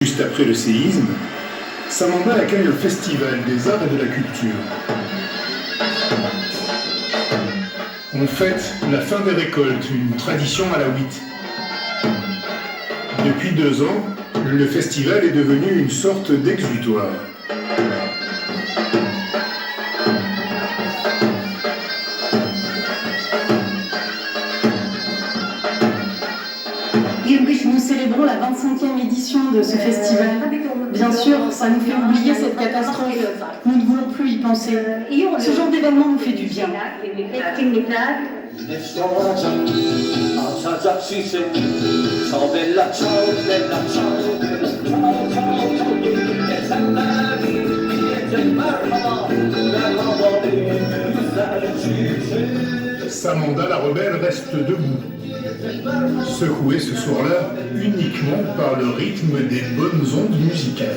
Juste après le séisme, Samanda accueille le Festival des Arts et de la Culture. On fête la fin des récoltes, une tradition malaouite. Depuis 2 ans, le festival est devenu une sorte d'exutoire. Nous célébrons la 25e édition de ce festival. Bien sûr, ça nous fait oublier cette catastrophe. Nous ne voulons plus y penser. Ce genre d'événement nous fait du bien. Samanda la rebelle reste debout, secouée ce soir-là uniquement par le rythme des bonnes ondes musicales.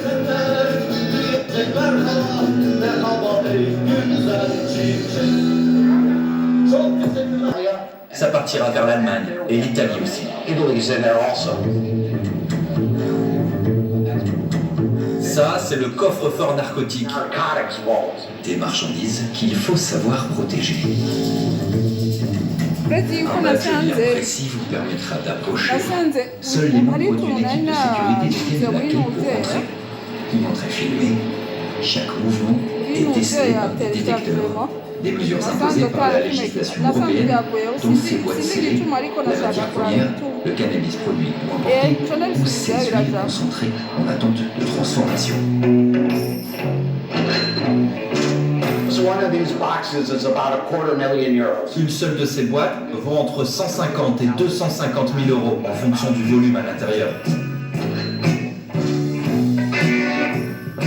Ça partira vers l'Allemagne et l'Italie aussi. Ça, c'est le coffre-fort narcotique. Des marchandises qu'il faut savoir protéger. Un bâtiment précis vous permettra d'approcher. Seuls les membres d'une équipe de sécurité détiennent la clé pour entrer. Une entrée filmée. Chaque mouvement est décelé par des détecteurs. Des mesures imposées par la législation européenne, dont ces boîtes scellées, la matière première, le cannabis produit ou importé, ou ces huiles concentrées en attente de transformation. Une seule de ces boîtes vaut entre 150 et 250 000 euros en fonction du volume à l'intérieur.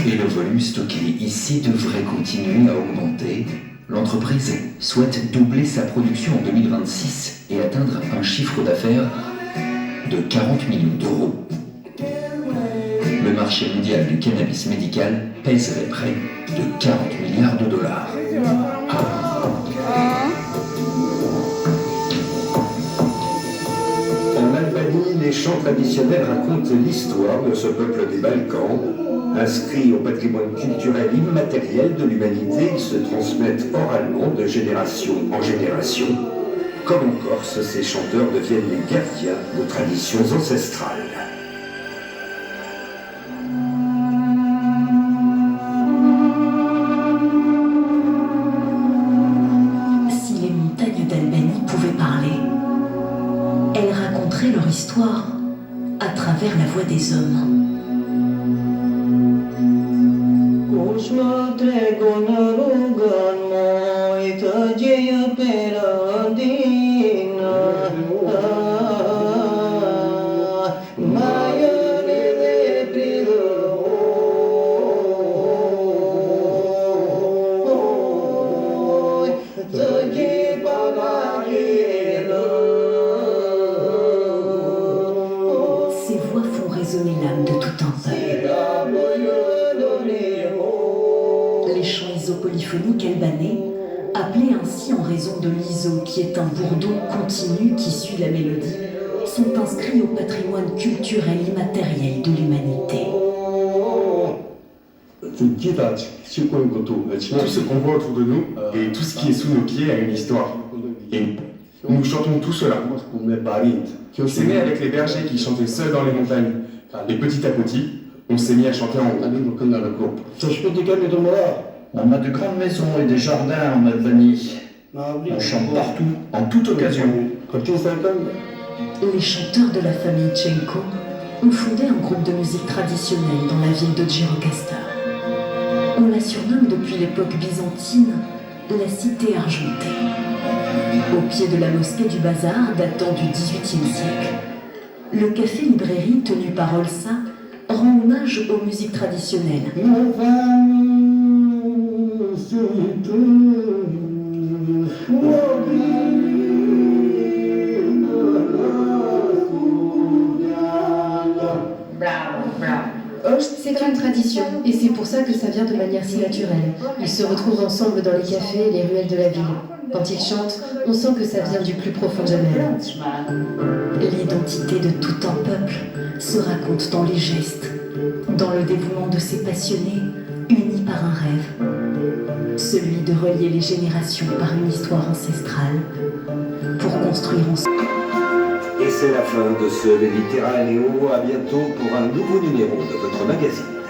Et le volume stocké ici devrait continuer à augmenter. L'entreprise souhaite doubler sa production en 2026 et atteindre un chiffre d'affaires de 40 millions d'euros. Le marché mondial du cannabis médical pèserait près de 40 milliards de dollars. En Albanie, les chants traditionnels racontent l'histoire de ce peuple des Balkans. Inscrits au patrimoine culturel immatériel de l'humanité, ils se transmettent oralement de génération en génération. Comme en Corse, ces chanteurs deviennent les gardiens de traditions ancestrales. Si les montagnes d'Albanie pouvaient parler, elles raconteraient leur histoire à travers la voix des hommes. Ces voix font résonner l'âme de tout un peuple. Les chants isopolyphoniques albanais, appelés ainsi en raison de l'iso, qui est un bourdon continu qui suit la mélodie, sont inscrits au patrimoine culturel immatériel de l'humanité. Tout ce qu'on voit autour de nous et tout ce qui est sous nos pieds a une histoire. Et nous chantons tout cela. On s'est né avec les bergers qui chantaient seuls dans les montagnes. Et petit à petit, on s'est mis à chanter en groupe. On a de grandes maisons et des jardins en Albanie. On chante partout, en toute occasion. Les chanteurs de la famille Tchenko ont fondé un groupe de musique traditionnelle dans la ville de Gjirokastar. On la surnomme depuis l'époque byzantine la cité argentée. Au pied de la mosquée du Bazar, datant du XVIIIe siècle, le café-librairie tenu par Olsa rend hommage aux musiques traditionnelles. C'est une tradition, et c'est pour ça que ça vient de manière si naturelle. Ils se retrouvent ensemble dans les cafés et les ruelles de la ville. Quand ils chantent, on sent que ça vient du plus profond d'eux-mêmes. L'identité de tout un peuple se raconte dans les gestes, dans le dévouement de ces passionnés unis par un rêve, celui de relier les générations par une histoire ancestrale pour construire ensemble. Et c'est la fin de ce Méditerranéo. À bientôt pour un nouveau numéro de votre magazine.